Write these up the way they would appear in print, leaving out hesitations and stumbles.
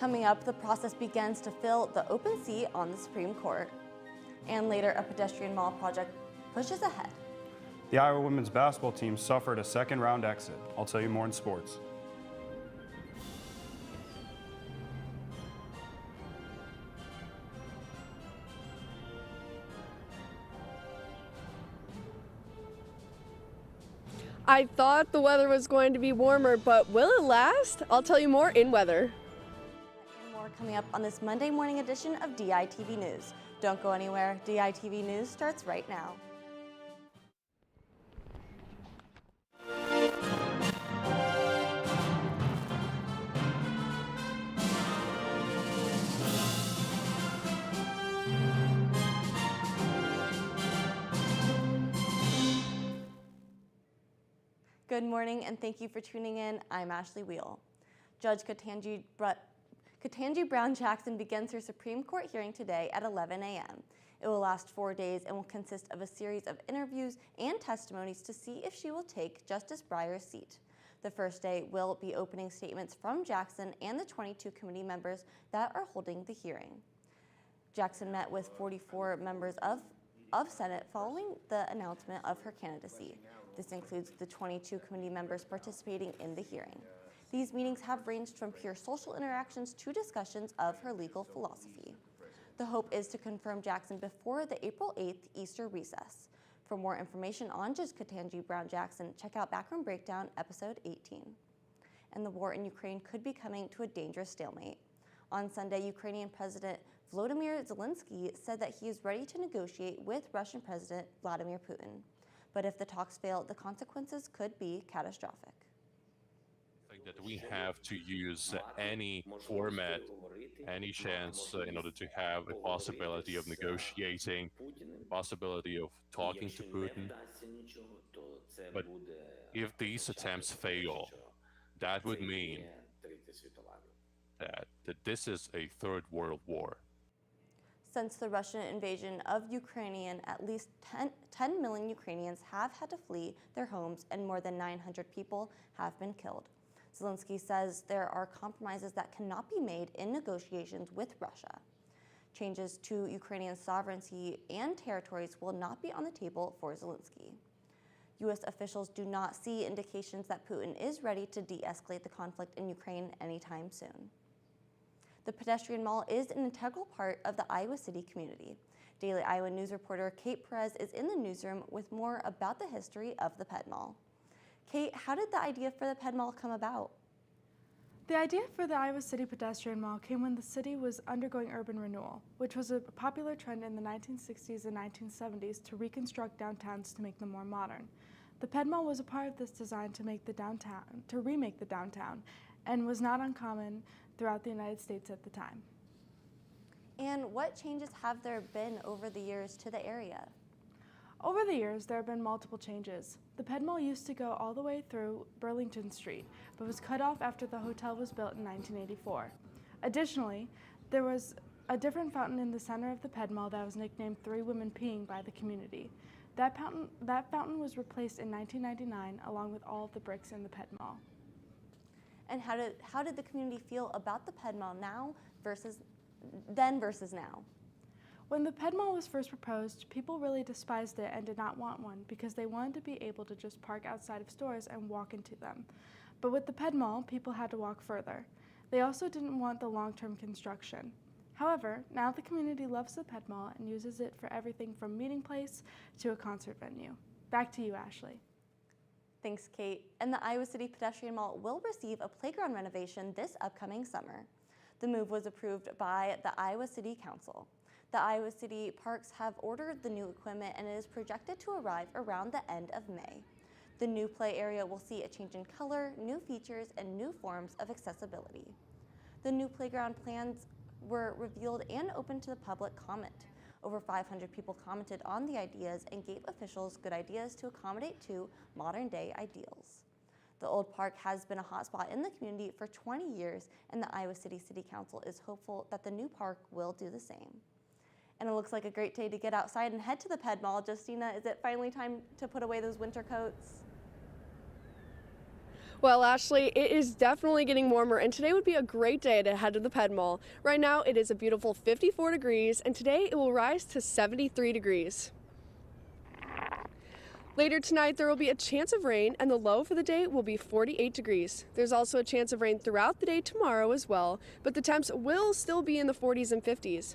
Coming up, the process begins to fill the open seat on the Supreme Court. And later, a pedestrian mall project pushes ahead. The Iowa women's basketball team suffered a second-round exit. I'll tell you more in sports. I thought the weather was going to be warmer, but will it last? I'll tell you more in weather. And more coming up on this Monday morning edition of DITV News. Don't go anywhere. DITV News starts right now. Good morning and thank you for tuning in. I'm Ashley Wheel. Judge Ketanji Brown Jackson begins her Supreme Court hearing today at 11 a.m. It will last 4 days and will consist of a series of interviews and testimonies to see if she will take Justice Breyer's seat. The first day will be opening statements from Jackson and the 22 committee members that are holding the hearing. Jackson met with 44 members of Senate following the announcement of her candidacy. This includes the 22 committee members participating in the hearing. These meetings have ranged from pure social interactions to discussions of her legal philosophy. The hope is to confirm Jackson before the April 8th Easter recess. For more information on Judge Ketanji Brown Jackson, check out Backroom Breakdown, episode 18. And the war in Ukraine could be coming to a dangerous stalemate. On Sunday, Ukrainian President Volodymyr Zelensky said that he is ready to negotiate with Russian President Vladimir Putin. But if the talks fail, the consequences could be catastrophic. I think that we have to use any format, any chance in order to have a possibility of negotiating, a possibility of talking to Putin. But if these attempts fail, that would mean that this is a third world war. Since the Russian invasion of Ukraine, at least 10 million Ukrainians have had to flee their homes and more than 900 people have been killed. Zelensky says there are compromises that cannot be made in negotiations with Russia. Changes to Ukrainian sovereignty and territories will not be on the table for Zelensky. U.S. officials do not see indications that Putin is ready to de-escalate the conflict in Ukraine anytime soon. The Pedestrian Mall is an integral part of the Iowa City community. Daily Iowa News reporter Kate Perez is in the newsroom with more about the history of the Ped Mall. Kate, how did the idea for the Ped Mall come about? The idea for the Iowa City Pedestrian Mall came when the city was undergoing urban renewal, which was a popular trend in the 1960s and 1970s to reconstruct downtowns to make them more modern. The Ped Mall was a part of this design to remake the downtown, and was not uncommon throughout the United States at the time. And what changes have there been over the years to the area? Over the years, there have been multiple changes. The Ped Mall used to go all the way through Burlington Street, but was cut off after the hotel was built in 1984. Additionally, there was a different fountain in the center of the Ped Mall that was nicknamed Three Women Peeing by the community. That fountain was replaced in 1999 along with all of the bricks in the Ped Mall. And how did the community feel about the Ped Mall then versus now? When the Ped Mall was first proposed, people really despised it and did not want one because they wanted to be able to just park outside of stores and walk into them. But with the Ped Mall, people had to walk further. They also didn't want the long-term construction. However, now the community loves the Ped Mall and uses it for everything from meeting place to a concert venue. Back to you, Ashley. Thanks, Kate. And the Iowa City Pedestrian Mall will receive a playground renovation this upcoming summer. The move was approved by the Iowa City Council. The Iowa City Parks have ordered the new equipment and it is projected to arrive around the end of May. The new play area will see a change in color, new features, and new forms of accessibility. The new playground plans were revealed and open to the public comment. Over 500 people commented on the ideas and gave officials good ideas to accommodate to modern-day ideals. The old park has been a hotspot in the community for 20 years, and the Iowa City City Council is hopeful that the new park will do the same. And it looks like a great day to get outside and head to the Ped Mall. Justina, is it finally time to put away those winter coats? Well, Ashley, it is definitely getting warmer, and today would be a great day to head to the Ped Mall. Right now, it is a beautiful 54 degrees, and today it will rise to 73 degrees. Later tonight, there will be a chance of rain, and the low for the day will be 48 degrees. There's also a chance of rain throughout the day tomorrow as well, but the temps will still be in the 40s and 50s.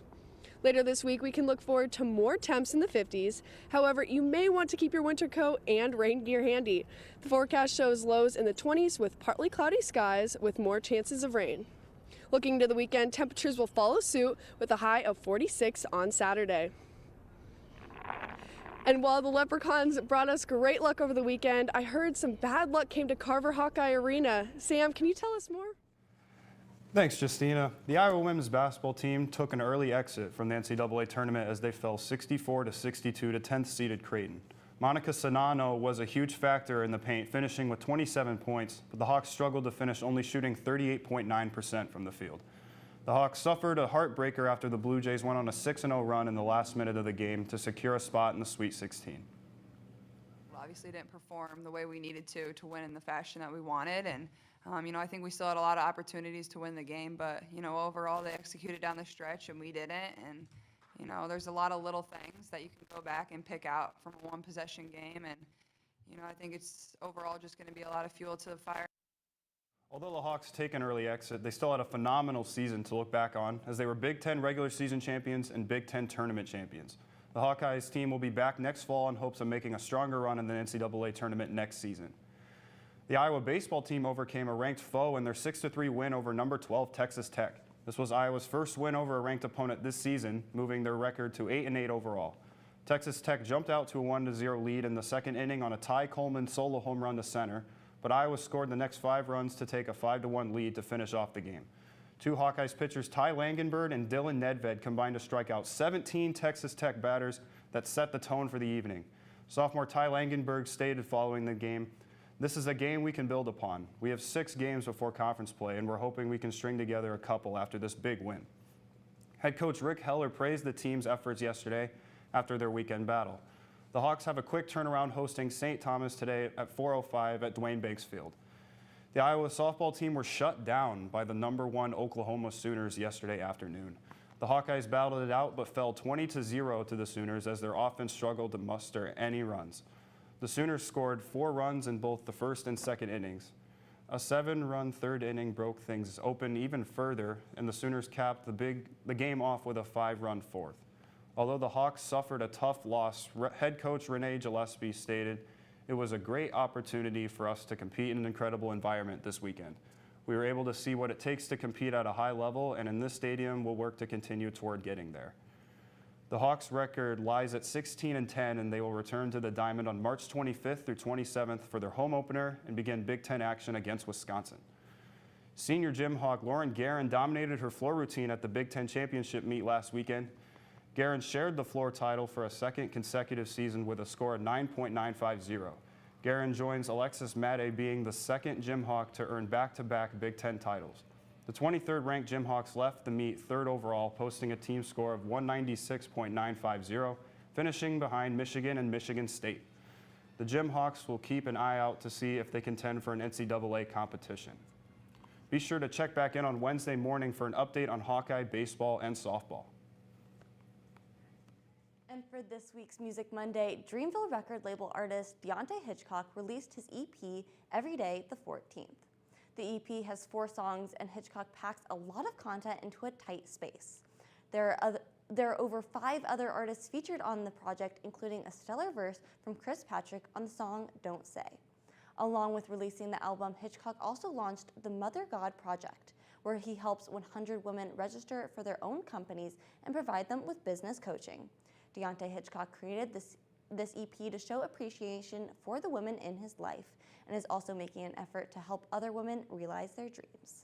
Later this week, we can look forward to more temps in the 50s. However, you may want to keep your winter coat and rain gear handy. The forecast shows lows in the 20s with partly cloudy skies with more chances of rain. Looking to the weekend, temperatures will follow suit with a high of 46 on Saturday. And while the Leprechauns brought us great luck over the weekend, I heard some bad luck came to Carver Hawkeye Arena. Sam, can you tell us more? Thanks, Justina. The Iowa women's basketball team took an early exit from the NCAA tournament as they fell 64-62 to 10th seeded Creighton. Monica Sonano was a huge factor in the paint, finishing with 27 points, but the Hawks struggled to finish, only shooting 38.9% from the field. The Hawks suffered a heartbreaker after the Blue Jays went on a 6-0 run in the last minute of the game to secure a spot in the Sweet 16. Obviously didn't perform the way we needed to win in the fashion that we wanted, and I think we still had a lot of opportunities to win the game, but overall they executed down the stretch and we didn't. And there's a lot of little things that you can go back and pick out from a one possession game, and I think it's overall just going to be a lot of fuel to the fire. Although the Hawks take an early exit, they still had a phenomenal season to look back on, as they were Big Ten regular season champions and Big Ten tournament champions. The Hawkeyes team will be back next fall in hopes of making a stronger run in the NCAA tournament next season. The Iowa baseball team overcame a ranked foe in their 6-3 win over number 12 Texas Tech. This was Iowa's first win over a ranked opponent this season, moving their record to 8-8 overall. Texas Tech jumped out to a 1-0 lead in the second inning on a Ty Coleman solo home run to center, but Iowa scored the next 5 runs to take a 5-1 lead to finish off the game. Two Hawkeyes pitchers, Ty Langenberg and Dylan Nedved, combined to strike out 17 Texas Tech batters that set the tone for the evening. Sophomore Ty Langenberg stated following the game, "This is a game we can build upon. We have 6 games before conference play, and we're hoping we can string together a couple after this big win." Head coach Rick Heller praised the team's efforts yesterday after their weekend battle. The Hawks have a quick turnaround hosting St. Thomas today at 4:05 at Dwayne Banks Field. The Iowa softball team were shut down by the #1 Oklahoma Sooners yesterday afternoon. The Hawkeyes battled it out but fell 20-0 to the Sooners as their offense struggled to muster any runs. The Sooners scored 4 runs in both the first and second innings. A 7-run third inning broke things open even further, and the Sooners capped the game off with a 5-run fourth. Although the Hawks suffered a tough loss, head coach Renee Gillespie stated, "It was a great opportunity for us to compete in an incredible environment this weekend. We were able to see what it takes to compete at a high level, and in this stadium, we'll work to continue toward getting there." The Hawks' record lies at 16-10, and they will return to the Diamond on March 25th through 27th for their home opener and begin Big Ten action against Wisconsin. Senior Gym Hawk Lauren Guerin dominated her floor routine at the Big Ten Championship meet last weekend. Guerin shared the floor title for a second consecutive season with a score of 9.950. Guerin joins Alexis Madde being the second Gym Hawk to earn back-to-back Big Ten titles. The 23rd ranked Gym Hawks left the meet 3rd overall, posting a team score of 196.950, finishing behind Michigan and Michigan State. The Gym Hawks will keep an eye out to see if they contend for an NCAA competition. Be sure to check back in on Wednesday morning for an update on Hawkeye baseball and softball. And for this week's Music Monday, Dreamville record label artist Deontay Hitchcock released his EP Every Day the 14th. The EP has 4 songs, and Hitchcock packs a lot of content into a tight space. There are over 5 other artists featured on the project, including a stellar verse from Chris Patrick on the song Don't Say. Along with releasing the album, Hitchcock also launched the Mother God Project, where he helps 100 women register for their own companies and provide them with business coaching. Deontay Hitchcock created this EP to show appreciation for the women in his life and is also making an effort to help other women realize their dreams.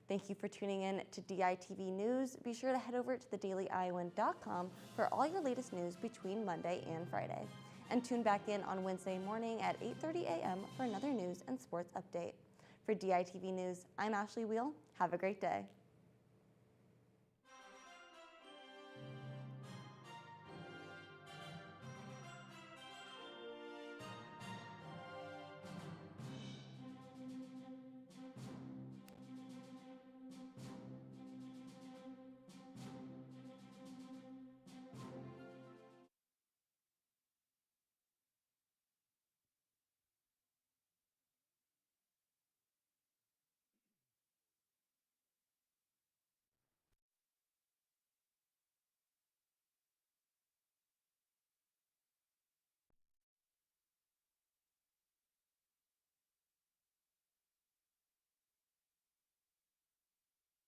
Thank you for tuning in to DITV News. Be sure to head over to thedailyiowan.com for all your latest news between Monday and Friday. And tune back in on Wednesday morning at 8:30 a.m. for another news and sports update. For DITV News, I'm Ashley Wheel. Have a great day.